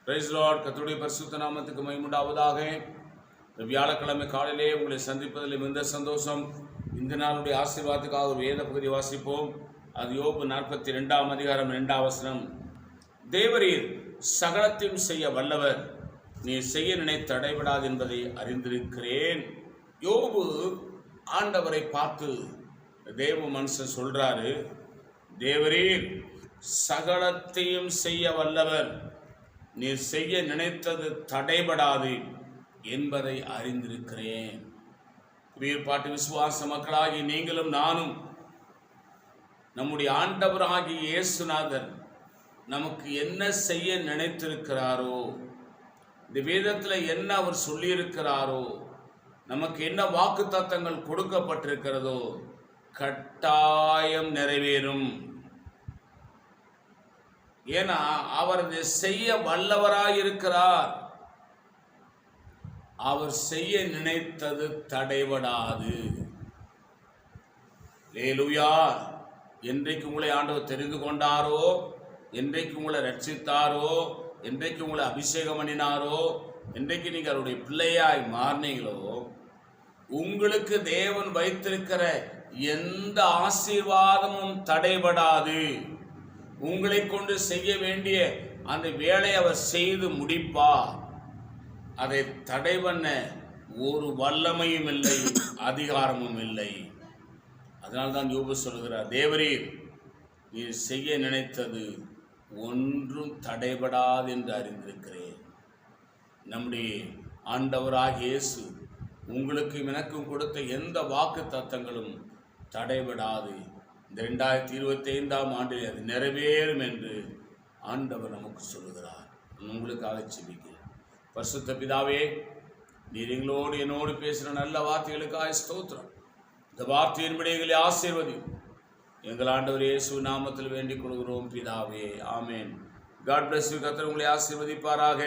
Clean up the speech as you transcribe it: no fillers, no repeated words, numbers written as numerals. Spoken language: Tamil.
Price Lord. கர்த்தருடைய பரிசுத்த நாமத்துக்கு மகிமை உண்டாவதாக. இந்த வியாழக்கிழமை காலையிலே உங்களை சந்திப்பதில் மிகுந்த சந்தோஷம். இந்த நாளுடைய ஆசீர்வாதத்துக்காக ஒரு வேத பகுதி வாசிப்போம். அது யோபு 42 அதிகாரம் 2 தேவரீர் சகலத்தையும் செய்ய வல்லவர், நீ செய்ய நினைத்து தடைபடாது என்பதை அறிந்திருக்கிறேன். யோபு ஆண்டவரை பார்த்து தேவ மனுஷன் சொல்றாரு, தேவரீர் சகலத்தையும் செய்ய வல்லவர், நீ செய்ய நினைத்தது தடைபடாது என்பதை அறிந்திருக்கிறேன். பாட்டு விசுவாச மக்களாகி நீங்களும் நானும் நம்முடைய ஆண்டவராகிய இயேசுநாதர் நமக்கு என்ன செய்ய நினைத்திருக்கிறாரோ, இந்த வேதத்தில் என்ன அவர் சொல்லியிருக்கிறாரோ, நமக்கு என்ன வாக்குத்தத்தங்கள் கொடுக்கப்பட்டிருக்கிறதோ கட்டாயம் நிறைவேறும். ஏன்னா அவர் செய்ய வல்லவராயிருக்கிறார். அவர் செய்ய நினைத்தது தடைபடாது. அல்லேலூயா. என்றைக்கு உங்களை ஆண்டவர் தெரிந்து கொண்டாரோ, என்றைக்கு உங்களை ரட்சித்தாரோ, என்றைக்கு உங்களை அபிஷேகம் பண்ணினாரோ, என்றைக்கு நீங்கள் அவருடைய பிள்ளையாய் மாறினீங்களோ, உங்களுக்கு தேவன் வைத்திருக்கிற எந்த ஆசீர்வாதமும் தடைபடாது. உங்களை கொண்டு செய்ய வேண்டிய அந்த வேலையை அவர் செய்து முடிப்பார். அதை தடை பண்ண ஒரு வல்லமையும் இல்லை, அதிகாரமும் இல்லை. அதனால்தான் யோபு சொல்கிறார், தேவரீர் நீ செய்ய நினைத்தது ஒன்றும் தடைபடாது என்று அறிந்திருக்கிறேன். நம்முடைய ஆண்டவராகிய இயேசு உங்களுக்கும் எனக்கும் கொடுத்த எந்த வாக்கு தத்தங்களும் தடைபடாது. இந்த 2025 அது நிறைவேறும் என்று ஆண்டவர் நமக்கு சொல்லுகிறார். உங்களுக்காக ஜெபிக்கிறேன். பரிசுத்த பிதாவே, நீர் எங்களோடு என்னோடு பேசுகிற நல்ல வார்த்தைகளுக்காக ஸ்தோத்திரம். இந்த வார்த்தையின்படி எங்களை ஆசீர்வதி. எங்கள் ஆண்டவர் இயேசு நாமத்தில் வேண்டிக் கொள்கிறோம் பிதாவே, ஆமேன். God bless you. கர்த்தர் உங்களை ஆசீர்வதிப்பாராக.